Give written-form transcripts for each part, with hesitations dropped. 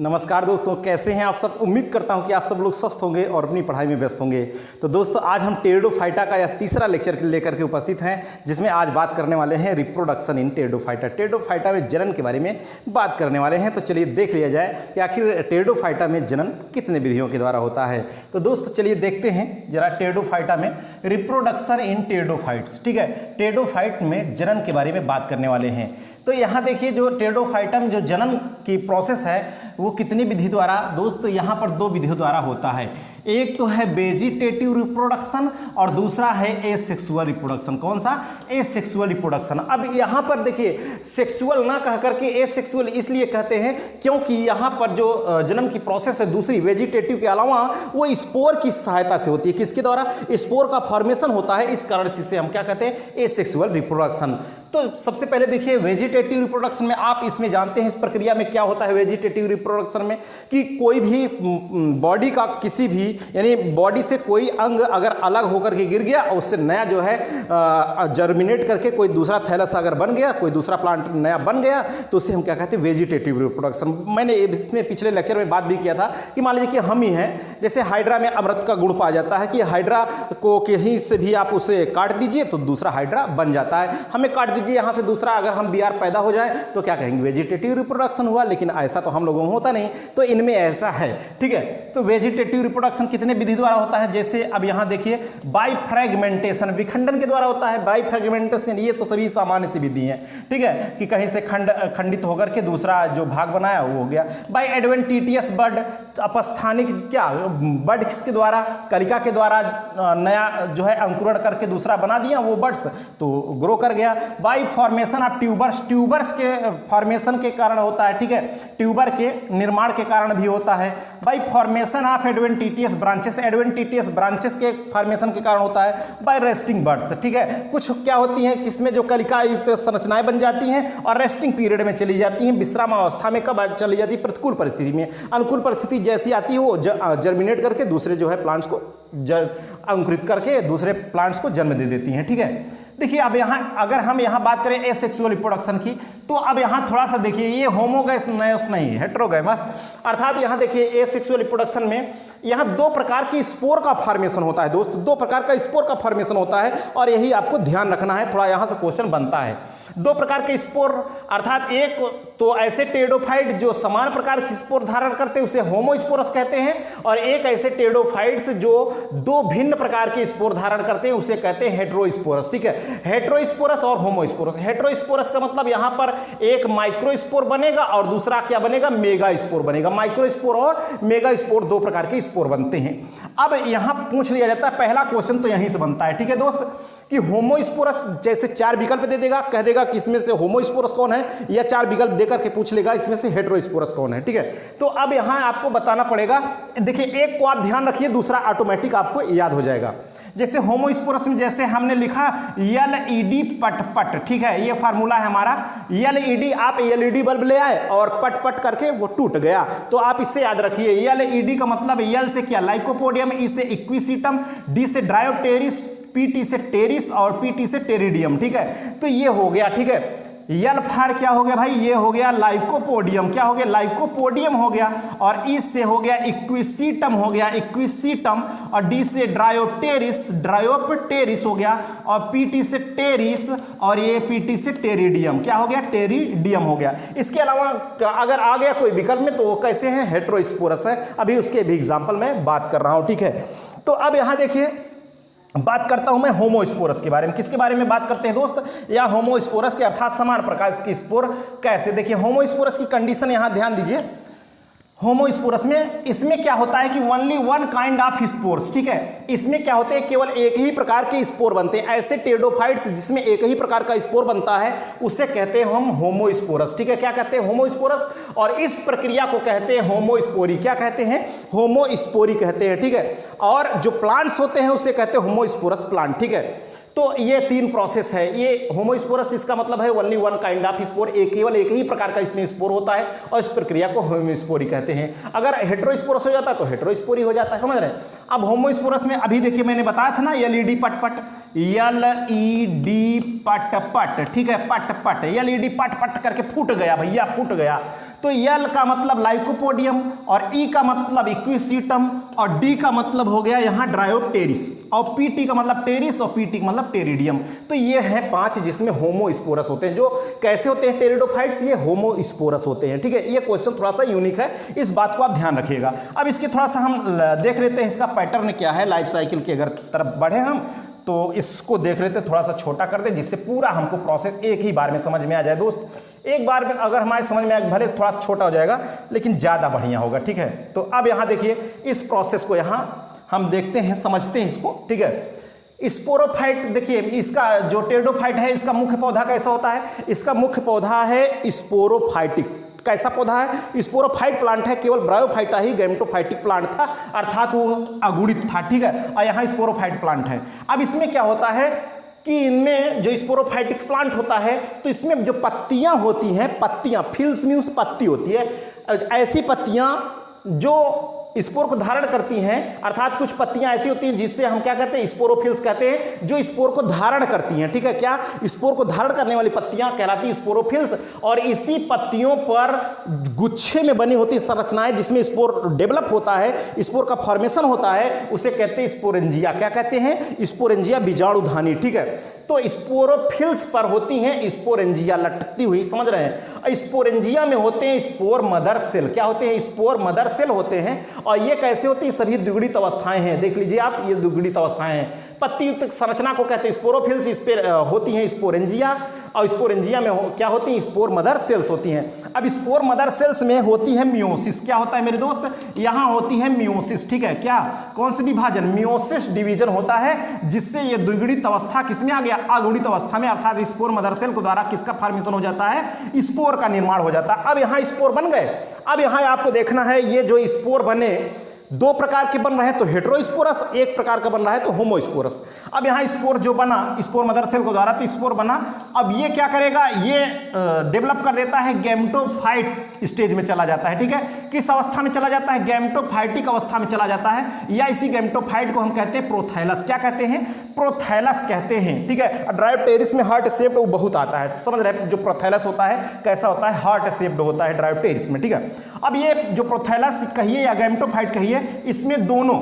नमस्कार दोस्तों, कैसे हैं आप सब। उम्मीद करता हूं कि आप सब लोग स्वस्थ होंगे और अपनी पढ़ाई में व्यस्त होंगे। तो दोस्तों, आज हम टेरिडोफाइटा का यह तीसरा लेक्चर लेकर के उपस्थित हैं, जिसमें आज बात करने वाले हैं रिप्रोडक्शन इन टेरिडोफाइटा। टेरिडोफाइटा में जनन के बारे में बात करने वाले हैं। तो चलिए देख लिया जाए कि आखिर टेरिडोफाइटा में जनन कितने विधियों के द्वारा होता है। तो दोस्तों चलिए देखते हैं जरा टेरिडोफाइटा में रिप्रोडक्शन इन टेरिडोफाइट्स। ठीक है, टेरिडोफाइट में जनन के बारे में बात करने वाले हैं। तो यहाँ देखिए, जो टेरिडोफाइटा में जो जनन की प्रोसेस है वो कितनी विधि द्वारा, दोस्तों यहाँ पर दो विधियों द्वारा होता है। एक तो है वेजिटेटिव रिप्रोडक्शन और दूसरा है एसेक्सुअल रिप्रोडक्शन। कौन सा? Asexual reproduction. अब यहाँ पर देखिए, सेक्सुअल ना कह करके एसेक्सुअल इसलिए कहते हैं क्योंकि यहाँ पर जो जन्म की प्रोसेस है दूसरी वेजिटेटिव के अलावा वो स्पोर की सहायता से होती है। किसके द्वारा? स्पोर का फॉर्मेशन होता है। इस कारण से हम क्या कहते हैं? Asexual reproduction. तो सबसे पहले देखिए, वेजिटेटिव रिप्रोडक्शन में आप इसमें जानते हैं इस प्रक्रिया में क्या होता है। वेजिटेटिव रिप्रोडक्शन में कि कोई भी बॉडी का किसी भी यानी बॉडी से कोई अंग अगर अलग होकर के गिर गया और उससे नया जो है जर्मिनेट करके कोई दूसरा थैलस अगर बन गया, कोई दूसरा प्लांट नया बन गया, तो उसे हम क्या कहते हैं? Vegetative reproduction. मैंने इसमें पिछले लेक्चर में बात भी किया था कि मान लीजिए कि हम ही हैं, जैसे हाइड्रा में अमृत का गुण पाया जाता है कि हाइड्रा को कहीं से भी आप उसे काट दीजिए तो दूसरा हाइड्रा बन जाता है। हमें काट दीजिए यहाँ से दूसरा अगर हम बीआर पैदा हो जाए तो क्या कहेंगे? वेजिटेटिव रिप्रोडक्शन हुआ। लेकिन ऐसा तो हम लोगों में होता नहीं, तो इनमें ऐसा है। ठीक है, तो वेजिटेटिव रिप्रोडक्शन कितने विधि द्वारा होता है? जैसे अब यहाँ देखिए, बाय फ्रेगमेंटेशन, विखंडन के द्वारा होता है। बाय फ्रेगमेंटेशन ये तो सभी सामान्य सी विधि है। ठीक है, कि कहीं से खंडित होकर के दूसरा जो भाग बनाया वो हो गया। बाय एडवेंटिटियस बड, अपस्थानिक क्या बड के द्वारा, कलिका के द्वारा नया जो है अंकुरण करके दूसरा बना दिया, वो बड्स तो ग्रो कर गया। Bye formation of tubers, tubers के फॉर्मेशन के कारण होता है। ठीक है, ट्यूबर के निर्माण के कारण भी होता है। By formation of adventitious branches, adventitious branches के फॉर्मेशन के कारण होता है। By resting birds. ठीक है, कुछ क्या होती हैं कि इसमें जो कलिका युक्त संरचनाएं बन जाती हैं और रेस्टिंग पीरियड में चली जाती हैं। विश्राम अवस्था में कब चली जाती है? प्रतिकूल परिस्थिति में। अनुकूल परिस्थिति जैसी आती है वो जर्मिनेट करके दूसरे जो है प्लांट्स को अंकुरित करके दूसरे प्लांट्स को जन्म दे देती हैं। ठीक है, देखिए अब यहाँ अगर हम यहाँ बात करें एसेक्सुअल रिप्रोडक्शन की, तो अब यहाँ थोड़ा सा देखिए, ये होमोगैस नहीं, हेट्रोगैमस। अर्थात यहाँ देखिए, एसेक्सुअल रिप्रोडक्शन में यहाँ दो प्रकार की स्पोर का फॉर्मेशन होता है। दोस्त, दो प्रकार का स्पोर का फॉर्मेशन होता है और यही आपको ध्यान रखना है। थोड़ा यहाँ से क्वेश्चन बनता है। दो प्रकार के स्पोर, अर्थात एक तो ऐसे टेरिडोफाइट जो समान प्रकार की स्पोर धारण करते हैं उसे होमोस्पोरस कहते हैं, और एक ऐसे टेरिडोफाइट्स जो दो भिन्न प्रकार के स्पोर धारण करते हैं उसे कहते हैं हेट्रोस्पोरस। ठीक है, हेट्रोस्पोरस और होमोस्पोरस। हेट्रोस्पोरस का मतलब यहां पर एक माइक्रोस्पोर बनेगा और दूसरा क्या बनेगा? मेगास्पोर बनेगा। माइक्रोस्पोर और मेगास्पोर दो प्रकार के स्पोर बनते हैं। अब यहां पूछ लिया जाता है, पहला क्वेश्चन तो यहीं से बनता है। ठीक है दोस्त, कि होमोस्पोरस जैसे चार विकल्प दे देगा, कह देगा कि इसमें से होमोस्पोरस कौन है, या चार विकल्प देकर के पूछ लेगा इसमें से हेट्रोस्पोरस कौन है। ठीक है, तो अब यहां आपको बताना पड़ेगा। देखिए, एक को आप ध्यान रखिए, दूसरा ऑटोमेटिक आपको याद हो जाएगा। जैसे होमोस्पोरस में जैसे हमने लिखा एलईडी पट। ठीक है, ये फार्मूला है हमारा। एलईडी, आप एलईडी बल्ब ले आए और पट करके वो टूट गया, तो आप इससे याद रखिए। एलईडी का मतलब एल से क्या? लाइकोपोडियम, ई से इक्विसिटम, डी से ड्रायोप्टेरिस, पीटी से टेरिस और पीटी से टेरिडियम। ठीक है, तो ये हो गया। ठीक है, यल फार क्या हो गया भाई? ये हो गया लाइकोपोडियम। क्या हो गया? लाइकोपोडियम हो गया। और ई से हो गया इक्विसिटम, हो गया इक्विसिटम, और डी से ड्रायोप्टेरिस हो गया, और पीटी से टेरिस, और ये पीटी से टेरिडियम। क्या हो गया? टेरिडियम हो गया। इसके अलावा अगर आ गया कोई विकल्प में तो वो कैसे हैं? हेट्रोस्पोरस है। अभी उसके भी एग्जाम्पल में बात कर रहा हूं। ठीक है, तो अब यहां देखिए, बात करता हूं मैं होमोस्पोरस के बारे में। किसके बारे में बात करते हैं दोस्त? या होमोस्पोरस के अर्थात समान प्रकार की स्पोर कैसे? देखिए, होमोस्पोरस की कंडीशन यहां ध्यान दीजिए। होमोस्पोरस में इसमें क्या होता है कि only one kind of spores. ठीक है, इसमें क्या होते हैं? केवल एक ही प्रकार के स्पोर बनते हैं। ऐसे टेरिडोफाइट्स जिसमें एक ही प्रकार का स्पोर बनता है उसे कहते हैं हम होमोस्पोरस। ठीक है, क्या कहते हैं? होमोस्पोरस। और इस प्रक्रिया को कहते हैं होमोस्पोरी। क्या कहते हैं? होमोस्पोरी कहते हैं। ठीक है, और जो प्लांट्स होते हैं उसे कहते हैं होमोस्पोरस प्लांट। ठीक है, तो ये तीन प्रोसेस है। ये होमोस्पोरस, इसका मतलब है only one kind of spore, केवल एक ही प्रकार का इसमें स्पोर होता है और इस प्रक्रिया को होमोस्पोरी कहते हैं। अगर हेट्रोस्पोरस हो जाता है तो हेट्रोस्पोरी हो जाता है। समझ रहे हैं? अब होमोस्पोरस में अभी देखिए, मैंने बताया था ना एलईडी पट, LED पट पट, ठीक है, पट पट, LED पट पट करके फूट गया भैया, फूट गया। तो L का मतलब लाइकोपोडियम, और E का मतलब इक्विसीटम, और D का मतलब हो गया यहाँ ड्रायोप्टेरिस, और PT का मतलब टेरिस, और PT का मतलब टेरिडियम। तो ये है 5 जिसमें होमोस्पोरस होते हैं। जो कैसे होते हैं टेरिडोफाइट्स, ये होमोस्पोरस होते हैं, ठीक है। ये क्वेश्चन थोड़ा सा यूनिक है, इस बात को आप ध्यान रखिएगा। अब इसके थोड़ा सा हम देख लेते हैं इसका पैटर्न क्या है लाइफ साइकिल के, अगर तरफ बढ़े हम तो इसको देख लेते, थोड़ा सा छोटा कर दे जिससे पूरा हमको प्रोसेस एक ही बार में समझ में आ जाए। दोस्त एक बार में अगर हमारे समझ में आए, भले थोड़ा सा छोटा हो जाएगा लेकिन ज़्यादा बढ़िया होगा, ठीक है। तो अब यहाँ देखिए इस प्रोसेस को यहाँ हम देखते हैं, समझते हैं इसको, ठीक है। स्पोरोफाइट देखिए, इसका जो टेरिडोफाइट है इसका मुख्य पौधा कैसा होता है, इसका मुख्य पौधा है स्पोरोफाइटिक। कैसा पौधा है, स्पोरोफाइट प्लांट है, केवल ब्रायोफाइटा ही गैमेटोफाइटिक प्लांट था, अर्थात वो अगुणित था, ठीक है। और यहाँ स्पोरोफाइट प्लांट है। अब इसमें क्या होता है कि इनमें जो स्पोरोफाइटिक प्लांट होता है तो इसमें जो पत्तियां होती हैं, पत्तियां, फिल्स मीन्स पत्ती होती है, ऐसी पत्तियां जो स्पोर को धारण करती हैं, अर्थात कुछ पत्तियां ऐसी होती हैं जिससे हम क्या कहते हैं, स्पोरोफिल्स कहते हैं, जो स्पोर को धारण करती हैं, ठीक है। क्या स्पोर को धारण करने वाली पत्तियां कहलाती हैं स्पोरोफिल्स, और इसी पत्तियों पर गुच्छे में बनी होती संरचनाएं जिसमें स्पोर डेवलप होता है, स्पोर का फॉर्मेशन होता है, उसे कहते हैं स्पोरेंजिया। क्या कहते हैं, स्पोरेंजिया, बीजाणुधानी, ठीक है। तो स्पोरोफिल्स पर होती हैं स्पोरेंजिया लटकती हुई, समझ रहे हैं। स्पोरेंजिया में होते हैं स्पोर मदर सेल। क्या होते हैं, स्पोर मदर सेल होते हैं। और ये कैसे होती है, सभी द्विगुणित अवस्थाएं हैं, देख लीजिए आप, ये द्विगुणित अवस्थाएं हैं। पत्ती युक्त संरचना को कहते हैं स्पोरोफिल्स, इस पे होती हैं स्पोरेंजिया, और स्पोरेंजिया में क्या होती हैं, स्पोर मदर सेल्स होती हैं। अब स्पोर मदर सेल्स में होती है मियोसिस। क्या होता है मेरे दोस्त, यहाँ होती है मियोसिस, ठीक है। क्या, कौन सी विभाजन, मियोसिस डिवीजन होता है, जिससे ये द्विगुणित अवस्था किसमें आ गया, अगुणित अवस्था में, अर्थात स्पोर मदर सेल के द्वारा किसका फॉर्मेशन हो जाता है, स्पोर का निर्माण हो जाता है। अब यहाँ स्पोर बन गए। अब यहाँ आपको देखना है ये जो स्पोर बने दो प्रकार के बन रहे हैं, तो हेटेरोस्पोरस, एक प्रकार का बन रहा है तो होमोस्पोरस। अब यहाँ स्पोर जो बना स्पोर मदर सेल के द्वारा, तो स्पोर बना, अब ये क्या करेगा, ये डेवलप कर देता है, गैमेटोफाइट स्टेज में चला जाता है, ठीक है। किस अवस्था में चला जाता है, गैमेटोफाइटिक अवस्था में चला जाता है, या इसी गैमेटोफाइट को हम कहते हैं प्रोथैलस। क्या कहते हैं, प्रोथैलस कहते हैं, ठीक है। ड्रायोप्टेरिस में हार्ट शेप्ड वो बहुत आता है, समझ रहे हैं। जो प्रोथैलस होता है कैसा होता है, हार्ट शेप्ड होता है ड्रायोप्टेरिस में, ठीक है। अब ये जो प्रोथैलस कहिए या गैमेटोफाइट कहिए, इसमें दोनों,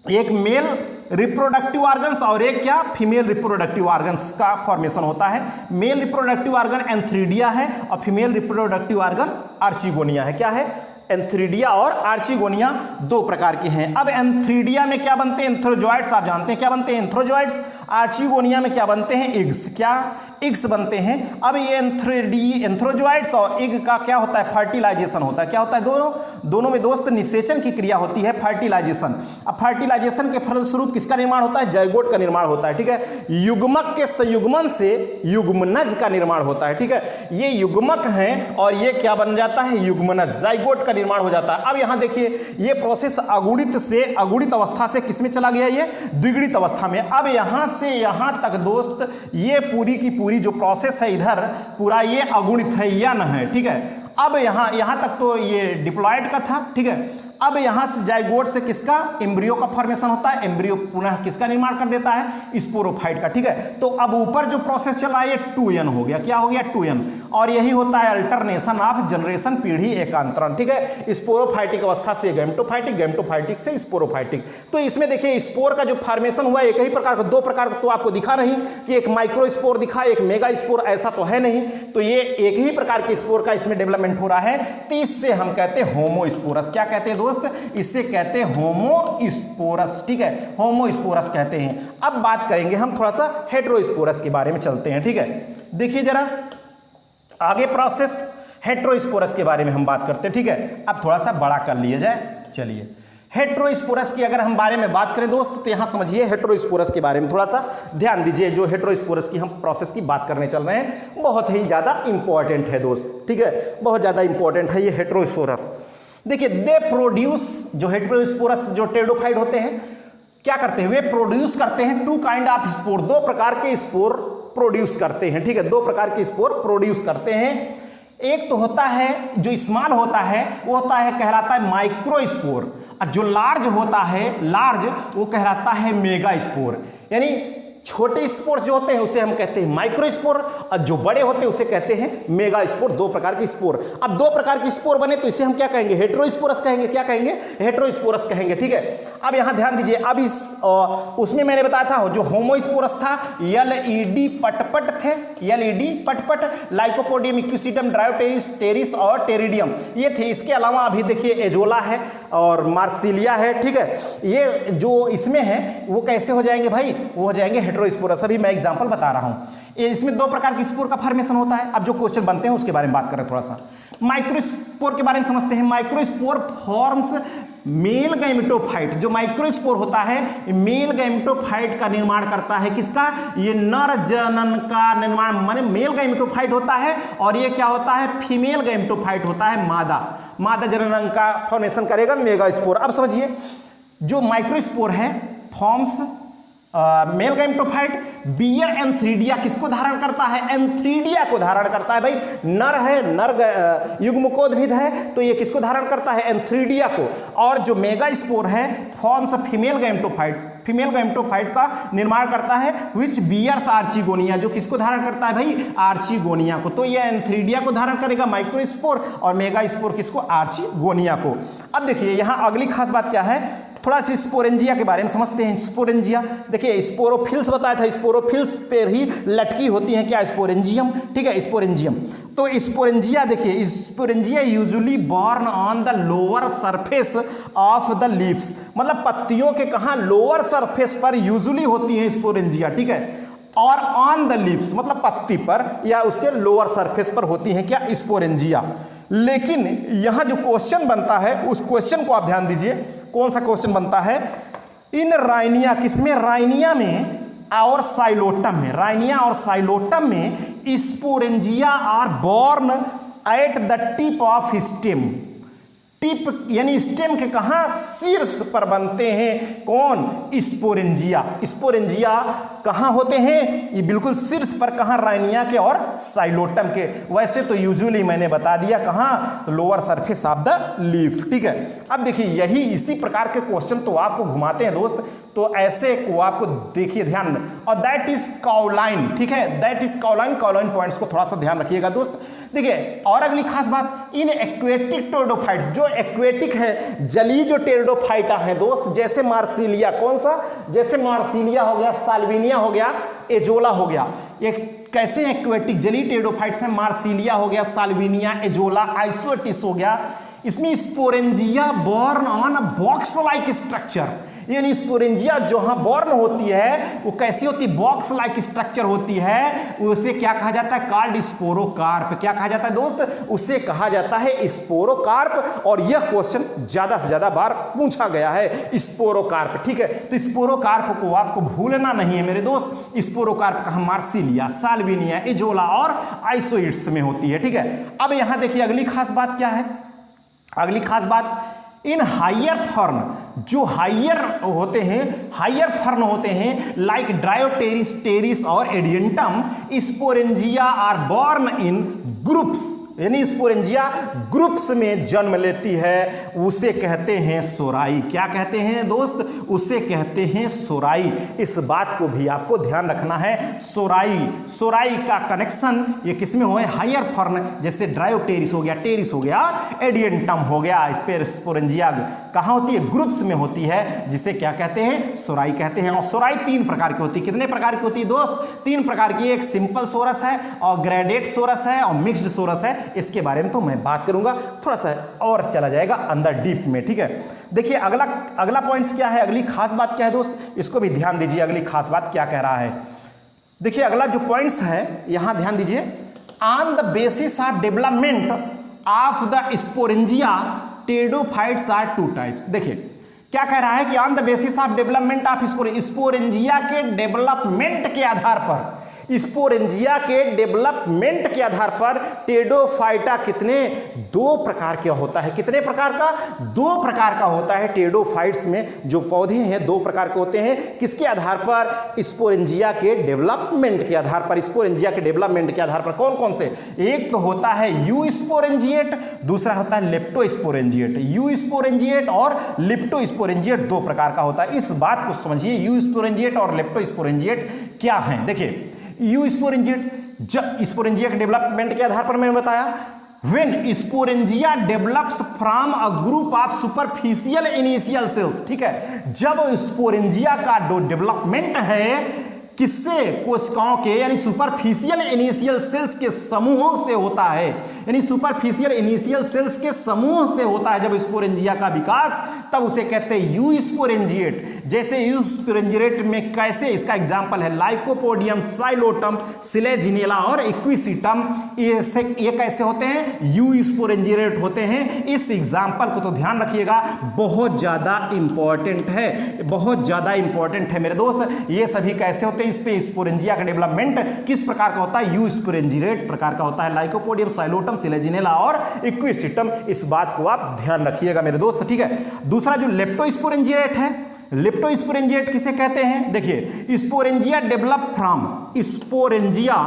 एक मेल रिप्रोडक्टिव ऑर्गन्स और एक क्या, फीमेल रिप्रोडक्टिव ऑर्गन्स का फॉर्मेशन होता है। मेल रिप्रोडक्टिव ऑर्गन एंथ्रीडिया है और फीमेल रिप्रोडक्टिव ऑर्गन आर्चिगोनिया है। क्या है, एंथ्रीडिया और आर्चिगोनिया दो प्रकार के हैं। अब एंथ्रीडिया में क्या बनते हैं, एंथ्रोजॉइड्स, आप जानते हैं क्या बनते हैं, एंथ्रोजॉइड्स। आर्चिगोनिया में क्या बनते हैं, एग्स। क्या, एग्स बनते हैं। अब ये एंथ्रोजॉइड्स और एग का क्या होता है, फर्टिलाइजेशन होता है। क्या होता है, दोनों में दोस्त निषेचन की क्रिया होती है, फर्टिलाइजेशन। अब फर्टिलाइजेशन के फलस्वरूप किसका निर्माण होता है, जाइगोट का निर्माण होता है, ठीक है। युग्मक के संयुग्मन से युग्मनज का निर्माण होता है, ठीक है। ये युग्मक हैं और ये क्या बन जाता है, युग्मनज, जाइगोट का निर्माण हो जाता है। अब यहां देखिए ये प्रोसेस अगुणित से, अगुणित अवस्था से किसमें चला गया, ये द्विगुणित अवस्था में। अब यहां से यहां तक दोस्त ये पूरी की पूरी जो प्रोसेस है इधर पूरा ये अगुणित है, यन है, ठीक है। अब यहां तक तो ये डिप्लॉयड का था, ठीक है। अब यहां से जाइगोट से किसका, एम्ब्रियो का फॉर्मेशन होता है, एम्ब्रियो पुनः किसका निर्माण कर देता है, स्पोरोफाइट का, ठीक है। तो अब ऊपर जो प्रोसेस चला ये 2n हो गया। क्या हो गया, 2n, और यही होता है अल्टरनेशन ऑफ जनरेशन, पीढ़ी एकांतरण, ठीक है। स्पोरोफाइटिक अवस्था से गैमेटोफाइटिक, गैमेटोफाइटिक से स्पोरोफाइटिक। तो इसमें देखिए स्पोर का जो फॉर्मेशन हुआ एक ही प्रकार का, दो प्रकार का तो आपको दिखा रही कि एक माइक्रो स्पोर दिखा, एक मेगा स्पोर, ऐसा तो है नहीं। तो ये एक ही प्रकार के स्पोर का इसमें डेवलपमेंट हो रहा है। तो इससे हम कहते हैं होमोस्पोरस। क्या कहते हैं दोस्त, इससे कहते हैं होमोस्पोरस, ठीक है, होमोस्पोरस कहते हैं। अब बात करेंगे हम थोड़ा सा हेटेरोस्पोरस के बारे में, चलते हैं, ठीक है। देखिए जरा आगे प्रोसेस हेटेरोस्पोरस के बारे में हम बात करते हैं, ठीक है। अब थोड़ा सा बड़ा कर लिया जाए, चलिए। हेटेरोस्पोरस की अगर हम बारे में बात करें दोस्त, तो यहां समझिए हेटेरोस्पोरस के बारे में थोड़ा सा ध्यान दीजिए। जो हेटेरोस्पोरस की हम प्रोसेस की बात करने चल रहे हैं बहुत ही ज्यादा इंपॉर्टेंट है दोस्त, ठीक है, बहुत ज्यादा इंपॉर्टेंट है ये हेटेरोस्पोरस। देखिए दे प्रोड्यूस, जो हेटेरोस्पोरस जो टेरिडोफाइट होते हैं क्या करते हैं, वे प्रोड्यूस करते हैं टू काइंड ऑफ स्पोर, दो प्रकार के स्पोर प्रोड्यूस करते हैं, ठीक है। दो प्रकार के स्पोर प्रोड्यूस करते हैं। एक तो होता है जो स्मॉल होता है वो होता है, कहलाता है माइक्रो स्पोर, और जो लार्ज होता है, लार्ज, वो कहलाता है मेगा स्पोर। यानी छोटे स्पोर जो होते हैं उसे हम कहते हैं माइक्रो स्पोर, और जो बड़े होते हैं उसे कहते हैं मेगा स्पोर। दो प्रकार के स्पोर। अब दो प्रकार के स्पोर बने तो इसे हम क्या कहेंगे? हेटेरोस्पोरस कहेंगे। क्या कहेंगे? हेटेरोस्पोरस कहेंगे। ठीक है, अब यहां ध्यान दीजिए। अब इस उसमें मैंने बताया था जो होमोस्पोरस था एलईडी पटपट थे, एलईडी पटपट, लाइकोपोडियम, इक्विसिडम, ड्रायोटेरिस, टेरिस और टेरिडियम ये थे। इसके अलावा अभी देखिए एजोला है और मार्सिलिया है। ठीक है, ये जो इसमें है वो कैसे हो जाएंगे भाई? वो हो जाएंगे हेटेरोस्पोरस। अभी मैं एग्जांपल बता रहा हूं। इसमें दो प्रकार की स्पोर का फॉर्मेशन होता है। अब जो क्वेश्चन बनते हैं उसके बारे में बात करें थोड़ा सा। माइक्रोस्पोर के बारे में समझते हैं। Microspore forms male gametophyte. जो माइक्रोस्पोर होता है मेल गैमेटोफाइट का निर्माण करता है। किसका? ये नर जनन का निर्माण, माने मेल गैमेटोफाइट होता है, और ये क्या होता है? फीमेल गैमेटोफाइट होता है, मादा जनन का फॉर्मेशन करेगा मेगास्पोर। अब समझिए, जो माइक्रोस्पोर है forms male gametophyte, bear antheridia किसको धारण करता है? एंथ्रीडिया को धारण करता है। भाई नर है, नर युग्मकोद्भिद है, तो ये किसको धारण करता है? एंथ्रीडिया को। और जो मेगास्पोर है forms female gametophyte, female gametophyte का निर्माण करता है, विच बियर्स आर्चिगोनिया, जो किसको धारण करता है भाई? आर्चिगोनिया को। तो ये एंथ्रीडिया को धारण करेगा माइक्रोस्पोर, और मेगास्पोर किसको? आर्चिगोनिया को। अब देखिए यहां अगली खास बात क्या है, थोड़ा सी स्पोरेंजिया के बारे में समझते हैं। स्पोरेंजिया देखिए, स्पोरोफिल्स बताया था, स्पोरोफिल्स पर ही लटकी होती है क्या? स्पोरेंजियम। ठीक है, स्पोरेंजियम। तो स्पोरेंजिया देखिए, sporangia usually born on the lower surface of the leaves, मतलब पत्तियों के कहां? लोअर सरफेस पर यूजुअली होती है स्पोरेंजिया। ठीक है, और ऑन द लीव्स मतलब पत्ती पर या उसके लोअर सरफेस पर होती है क्या? स्पोरेंजिया। लेकिन यहां जो क्वेश्चन बनता है उस क्वेश्चन को आप ध्यान दीजिए। कौन सा क्वेश्चन बनता है? इन राइनिया, किसमें? राइनिया में और साइलोटम में, राइनिया और साइलोटम में sporangia are borne at the tip of stem. Tip यानी स्टेम के कहां? शीर्ष पर बनते हैं। कौन? स्पोरेंजिया। स्पोरेंजिया कहां होते हैं? ये बिल्कुल शीर्ष पर। कहां? राइनिया के और साइलोटम के। वैसे तो यूजुअली मैंने बता दिया कहां? Lower surface of the leaf. ठीक है, अब देखिए यही इसी प्रकार के क्वेश्चन तो आपको घुमाते हैं दोस्त, तो ऐसे को आपको देखिए ध्यान में। और दैट इज काउलाइन। ठीक है, दैट इज काउलाइन। काउलाइन पॉइंट्स को थोड़ा सा ध्यान रखिएगा दोस्त। देखिए और अगली खास बात, इन एक्वेटिक टेरिडोफाइट्स, जो एक्वेटिक है, जलीय जो टेरिडोफाइटा है दोस्त, जैसे मार्सिलिया, कौन सा? जैसे मार्सिलिया हो गया, साल्विनिया हो गया, एजोला हो गया, ये कैसे एक्वेटिक जलीय टेरिडोफाइट्स हैं? मार्सिलिया हो गया, साल्विनिया, एजोला, आइसोटिस हो गया। इसमें sporangia born on a box like structure, यानी स्पोरेंजिया जहां बॉर्न होती है वो कैसी होती है? बॉक्स लाइक स्ट्रक्चर होती है। उसे क्या कहा जाता है? कॉल्ड स्पोरोकार्प। क्या कहा जाता है दोस्त? उसे कहा जाता है स्पोरोकार्प। और यह क्वेश्चन ज्यादा से ज्यादा बार पूछा गया है, स्पोरोकार्प। ठीक है, तो स्पोरोकार्प को आपको भूलना नहीं है मेरे दोस्त। स्पोरोकार्प कहां? मार्सिलिया, साल्विनिया, एजोला और आइसोइड्स में होती है। ठीक है, अब यहां देखिए अगली खास बात क्या है। अगली खास बात, इन हायर फर्न, जो हायर होते हैं, हायर फर्न होते हैं लाइक ड्रायोटेरिस, टेरिस और Adiantum, sporangia are borne in groups, यानी स्पोरेंजिया ग्रुप्स में जन्म लेती है। उसे कहते हैं सोराई। क्या कहते हैं दोस्त? उसे कहते हैं सोराई। इस बात को भी आपको ध्यान रखना है। सोराई, सोराई का कनेक्शन ये किसमें हो? हायर फर्न, जैसे ड्रायोटेरिस हो गया, टेरिस हो गया, एडियंटम हो गया। इस पर स्पोरेंजिया कहाँ होती है? ग्रुप्स में होती है, जिसे क्या कहते हैं? सोराई कहते हैं। और सोराई तीन प्रकार की होती है। कितने प्रकार की होती है दोस्त? तीन प्रकार की। एक सिंपल सोरस है, और ग्रेडेट सोरस है, और मिक्स्ड सोरस है। इसके बारे में तो मैं बात करूंगा, थोड़ा सा और चला जाएगा अंदर डीप में। ठीक है, देखिए अगला पॉइंट्स क्या है, अगली खास बात क्या है दोस्त, इसको भी ध्यान दीजिए। अगली खास बात क्या कह रहा है, देखिए अगला जो पॉइंट्स है यहां ध्यान दीजिए। On the basis of development of the sporangia pteridophytes are two types. देखिए क्या कह रहा है कि on the basis of development of sporangia के डेवलपमेंट के आधार पर, स्पोरेंजिया के डेवलपमेंट के आधार पर टेरिडोफाइटा कितने? दो प्रकार का होता है। कितने प्रकार का? दो प्रकार का होता है। टेरिडोफाइट्स में जो पौधे हैं दो प्रकार के होते हैं। किसके आधार पर? स्पोरेंजिया के डेवलपमेंट के आधार पर। स्पोरेंजिया के डेवलपमेंट के आधार पर कौन कौन से? एक तो होता है यू स्पोरेंजिएट, दूसरा होता है लेप्टोस्पोरेंजिएट। यू स्पोरेंजिएट और लेप्टोस्पोरेंजिएट दो प्रकार का होता है। इस बात को समझिए, यू स्पोरेंजिएट और लेप्टोस्पोरेंजिएट क्या हैं। देखिए यू स्पोरेंजिएट, जब स्पोरेंजिया के डेवलपमेंट के आधार पर मैंने बताया, when sporangia develops from a group of superficial initial cells, ठीक है, जब स्पोरेंजिया का जो डेवलपमेंट है किससे, कोशिकाओं के यानी सुपरफिशियल इनिशियल सेल्स के समूहों से होता है, यानी सुपरफिशियल इनिशियल सेल्स के समूह से होता है जब स्पोरेंजिया का विकास, तब उसे कहते हैं यू स्पोरेंजिएट। जैसे यू स्पोरेंजिएट में कैसे, इसका एग्जांपल है लाइकोपोडियम, साइलोटम, सिलेजिनेला और इक्विसिटम, ये कैसे होते हैं, यू स्पोरेंजिएट होते हैं। इस एग्जांपल को तो ध्यान रखिएगा, बहुत ज्यादा इंपॉर्टेंट है, बहुत ज्यादा इंपॉर्टेंट है मेरे दोस्त। ये सभी कैसे होते हैं, इस पे स्पोरेंजिया का डेवलपमेंट किस प्रकार का होता है, यू स्पोरेंजिएट प्रकार का होता है, लाइकोपोडियम, साइलोटम, सिलेजिनेला और इक्विसिटम। इस बात को आप ध्यान रखिएगा मेरे दोस्त, ठीक है। दूसरा जो लेप्टोस्पोरेंजिएट है, लेप्टोस्पोरेंजिएट किसे कहते हैं, देखिए sporangia develop from, sporangia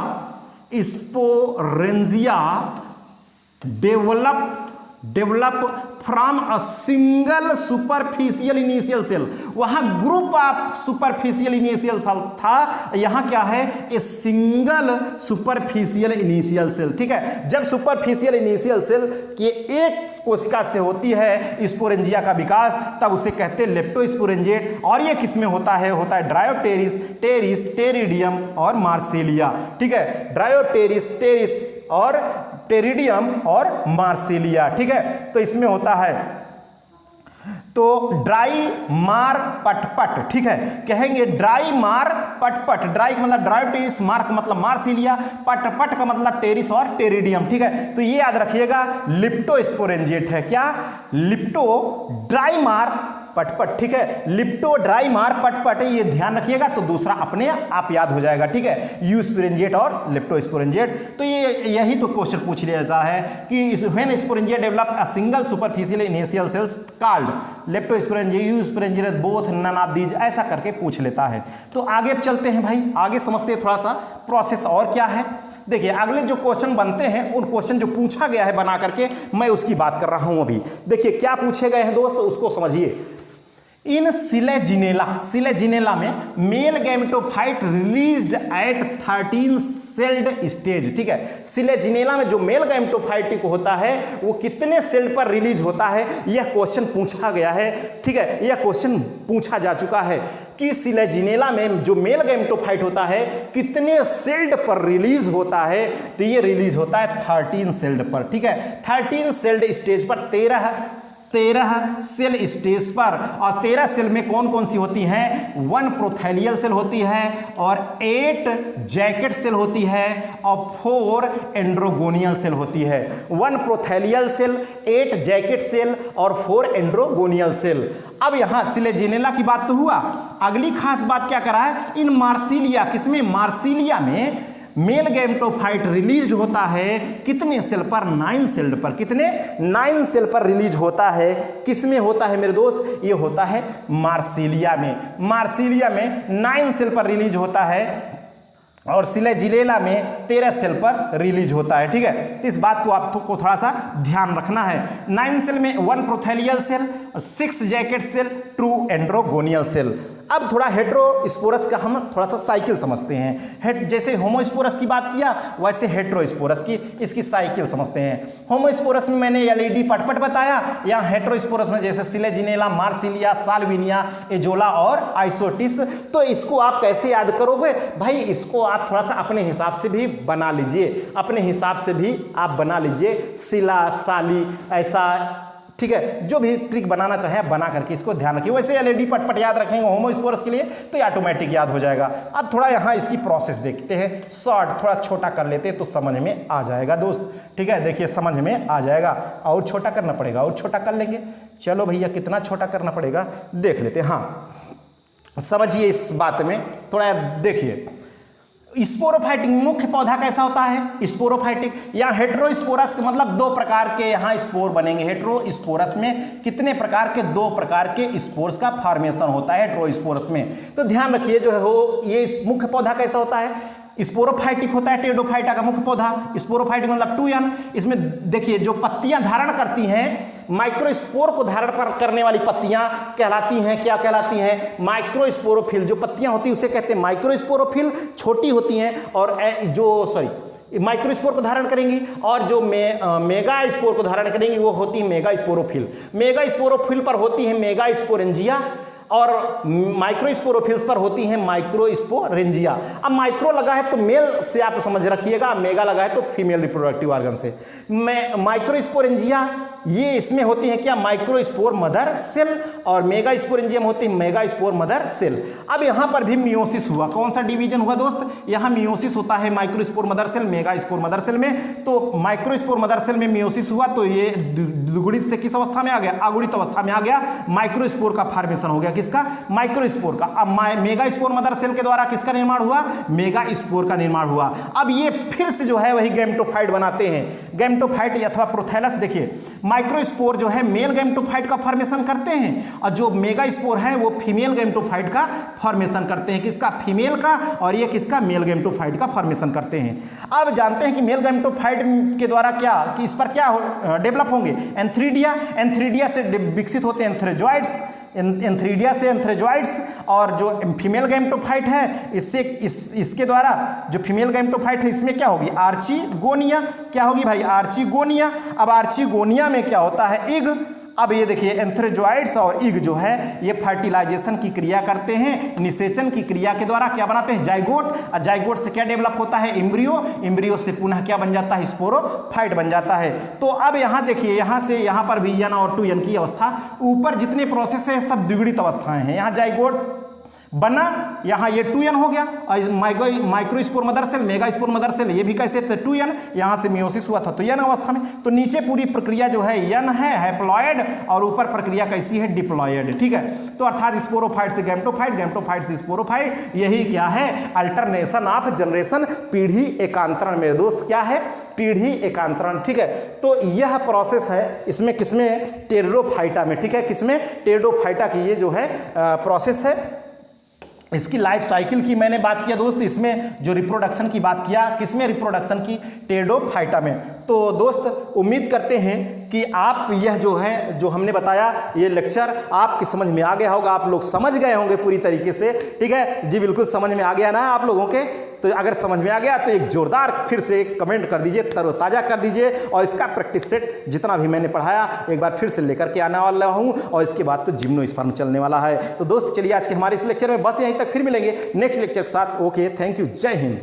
develop from a single superficial initial cell. वहां group of superficial initial cell था, यहां क्या है, a single superficial initial cell, ठीक है। जब सुपरफिशियल इनिशियल सेल की एक कोशिका से होती है स्पोरेंजिया का विकास, तब उसे कहते हैं लेप्टोस्पोरेंजिएट। और ये किसमें होता है ड्रायोटेरिस, टेरिस, टेरिडियम और मार्सिलिया, ठीक है, ड्रायोटेरिस, टेरिस और टेरिडियम और मार्सिलिया, ठीक है। तो इसमें होता है तो ड्राई मार पटपट, ठीक है, कहेंगे ड्राई मार पटपट, ड्राई का मतलब ड्रायोटेरिस, मार का मतलब मार्सिलिया, पटपट का मतलब टेरिस और टेरिडियम, ठीक है। तो ये याद रखिएगा लिप्टोस्पोरेंजिएट है, क्या, लिप्टो ड्राई मार पटपट, ठीक है, लिप्टो ड्राई मार पटपट, ये ध्यान रखिएगा, तो दूसरा अपने आप याद हो जाएगा, ठीक है, यू स्पोरेंजिएट और लेप्टोस्पोरेंजिएट। तो ये यही तो क्वेश्चन पूछ लिया जाता है कि when sporangia develop a single superficial initial cells called leptosporangia, eusporangiate, both, none of these, ऐसा करके पूछ लेता है। तो आगे अब चलते हैं भाई, आगे समझते हैं थोड़ा सा प्रोसेस और क्या है। देखिए अगले जो क्वेश्चन बनते हैं, उन क्वेश्चन जो पूछा गया है बना करके, मैं उसकी बात कर रहा हूं अभी। देखिए क्या पूछे गए हैं दोस्त, उसको समझिए। इन सिलेजिनेला में male gametophyte released at 13 sailed stage, ठीक है, सिलेजिनेला में जो मेल गैमेटोफाइट होता है वो कितने सेल पर रिलीज होता है, यह क्वेश्चन पूछा गया है, ठीक है, यह क्वेश्चन पूछा जा चुका है कि सिलेजिनेला में जो मेल गैमेटोफाइट होता है कितने सेल्ड पर रिलीज होता है, तो ये रिलीज होता है 13 सेल्ड पर, ठीक है, 13 सेल्ड स्टेज पर, 13 सेल स्टेज पर। और 13 सेल में कौन कौन सी होती हैं, 1 प्रोथैलियल सेल होती है और 8 जैकेट सेल होती है और 4 एंड्रोगोनियल सेल होती है। 1 प्रोथैलियल सेल, 8 जैकेट सेल और 4 एंड्रोगोनियल सेल। अब यहां सिलेजिनेला की बात तो हुआ, अगली खास बात क्या करा है, इन मार्सिलिया, किसमें, मार्सिलिया में मेल गैमेटोफाइट रिलीज होता है कितने सेल पर, 9 सेल पर, कितने, 9 सेल पर रिलीज होता है। किसमें होता है मेरे दोस्त, ये होता है मार्सिलिया में, मार्सिलिया में 9 सेल पर रिलीज होता है और सिलेजिनेला में 13 सेल पर रिलीज होता है, ठीक है। तो इस बात को आपको थोड़ा सा ध्यान रखना है। 9 सेल में 1 प्रोथैलियल सेल और 6 जैकेट सेल, 2 एंड्रोगोनियल सेल। अब थोड़ा हेट्रोस्पोरस का हम थोड़ा सा साइकिल समझते हैं। जैसे होमोस्पोरस की बात किया, वैसे हेट्रोस्पोरस की इसकी साइकिल समझते हैं। होमोस्पोरस में मैंने एलईडी पटपट बताया, या हेट्रोस्पोरस में जैसे सिलेजिनेला, मार्सिलिया, साल्विनिया, एजोला और आइसोटिस। तो इसको आप कैसे याद करोगे भाई, इसको आप थोड़ा सा अपने हिसाब से भी बना लीजिए, अपने हिसाब से भी आप बना लीजिए, सिला, साली, ऐसा, ठीक है, जो भी ट्रिक बनाना चाहे आप बना करके इसको ध्यान रखिए। वैसे एलईडी पटपट याद रखेंगे होमोस्पोरस के लिए तो ये ऑटोमेटिक याद हो जाएगा। अब थोड़ा यहाँ इसकी प्रोसेस देखते हैं, शॉर्ट थोड़ा छोटा कर लेते हैं तो समझ में आ जाएगा दोस्त, ठीक है। देखिए समझ में आ जाएगा, और छोटा करना पड़ेगा, और छोटा कर लेंगे। चलो भैया कितना छोटा करना पड़ेगा देख लेते हैं। हाँ समझिए इस बात में थोड़ा, देखिए स्पोरोफाइटिक मुख्य पौधा कैसा होता है, स्पोरोफाइटिक। या हेट्रोस्पोरस मतलब 2 प्रकार के यहाँ स्पोर बनेंगे। हेट्रोस्पोरस में कितने प्रकार के, 2 प्रकार के स्पोर्स का फॉर्मेशन होता है हेट्रोस्पोरस में। तो ध्यान रखिए जो है हो, ये मुख्य पौधा कैसा होता है, स्पोरोफाइटिक होता है। टेरिडोफाइटा का मुख्य पौधा स्पोरोफाइटिक मतलब 2n। इसमें देखिए जो पत्तियां धारण करती हैं माइक्रोस्पोर को धारण करने वाली पत्तियां कहलाती हैं, क्या कहलाती हैं? माइक्रोस्पोरोफिल। जो पत्तियां होती हैं उसे कहते हैं माइक्रोस्पोरोफिल, छोटी होती हैं, और माइक्रोस्पोर को धारण करेंगी, और जो मेगा स्पोर को धारण करेंगी वो होती है मेगा स्पोरोफिल। मेगा स्पोरोफिल पर होती है मेगा स्पोरेंजिया, और माइक्रोस्पोरोफिल्स पर होती हैं माइक्रोस्पोरेंजिया। अब माइक्रो लगा है तो मेल से आप समझ रखिएगा, मेगा लगा है तो फीमेल रिप्रोडक्टिव ऑर्गन से। माइक्रोस्पोरेंजिया ये इसमें होती है क्या? माइक्रोस्पोर मदर सेल, और मेगा स्पोरेंजियम होती है मेगा स्पोर मदर सेल। अब यहां पर भी मियोसिस हुआ। कौन सा डिवीजन हुआ दोस्त? यहां मियोसिस होता है microspore mother cell, megaspore mother cell में। तो माइक्रोस्पोर मदर सेल में मियोसिस हुआ तो ये द्विगुणित से किस अवस्था में आ गया? अगुणित अवस्था में आ गया। माइक्रोस्पोर का फॉर्मेशन हो गया। किसका? माइक्रोस्पोर का। अब मेगा स्पोर मदर सेल के द्वारा किसका निर्माण हुआ? मेगा स्पोर का निर्माण हुआ। अब ये फिर से जो है वही गैमेटोफाइट बनाते हैं, गैमेटोफाइट अथवा प्रोथैलस। देखिए माइक्रोस्पोर जो है मेल गैमेटोफाइट का फॉर्मेशन करते हैं, और जो मेगा स्पोर है वो फीमेल गैमेटोफाइट का फॉर्मेशन करते हैं। किसका? फीमेल का। और ये किसका? मेल गैमेटोफाइट का फॉर्मेशन करते हैं। अब जानते हैं कि मेल गैमेटोफाइट के द्वारा क्या, कि इस पर क्या डेवलप होंगे? एंथ्रीडिया। एंथ्रीडिया से विकसित होते हैं एंथ्रेजॉइड्स, एंथ्रीडिया से एंथ्रेजॉइड्स। और जो फीमेल गैमेटोफाइट है इसके द्वारा जो फीमेल गैमेटोफाइट है इसमें क्या होगी? आर्चिगोनिया। क्या होगी भाई? आर्चिगोनिया। अब आर्चिगोनिया में क्या होता है? इग। अब ये देखिए एंथ्रेजॉइड्स और इग जो है ये फर्टिलाइजेशन की क्रिया करते हैं, निषेचन की क्रिया के द्वारा क्या बनाते हैं? जाइगोट। और जाइगोट से क्या डेवलप होता है? एम्ब्रियो। एम्ब्रियो से पुनः क्या बन जाता है? स्पोरोफाइट बन जाता है। तो अब यहाँ देखिए, यहाँ से यहाँ पर भी n और 2n की अवस्था, ऊपर जितने प्रोसेस है सब द्विगुणित अवस्थाएं हैं। यहाँ जाइगोट बना, यहाँ ये 2n हो गया, और microspore mother cell, megaspore mother cell ये भी कैसे थे? 2n। यहाँ से मियोसिस हुआ था तो n अवस्था में। तो नीचे पूरी प्रक्रिया जो है n है, हैप्लॉयड, और ऊपर प्रक्रिया कैसी है? डिप्लॉयड। ठीक है। तो अर्थात स्पोरोफाइट से गैमेटोफाइट, गैमेटोफाइट से स्पोरोफाइट, यही क्या है? अल्टरनेशन ऑफ जनरेशन, पीढ़ी एकांतरण। मेरे दोस्त क्या है? पीढ़ी एकांतरण। ठीक है। तो यह प्रोसेस है इसमें, किसमें? टेरिडोफाइटा में। ठीक है। किसमें? टेरिडोफाइटा की ये जो है प्रोसेस है। इसकी लाइफ साइकिल की मैंने बात किया दोस्त, इसमें जो रिप्रोडक्शन की बात किया, किसमें रिप्रोडक्शन की? टेरिडोफाइटा में। तो दोस्त उम्मीद करते हैं कि आप यह जो है, जो हमने बताया, ये लेक्चर आपकी समझ में आ गया होगा, आप लोग समझ गए होंगे पूरी तरीके से। ठीक है जी, बिल्कुल समझ में आ गया ना आप लोगों के? तो अगर समझ में आ गया तो एक जोरदार फिर से कमेंट कर दीजिए, तरोताज़ा कर दीजिए, और इसका प्रैक्टिस सेट जितना भी मैंने पढ़ाया एक बार फिर से लेकर के आने वाला हूँ, और इसके बाद तो जिम्नोस्पर्म चलने वाला है। तो दोस्त चलिए आज के हमारे इस लेक्चर में बस यहीं तक, फिर मिलेंगे नेक्स्ट लेक्चर के साथ। ओके, थैंक यू, जय हिंद।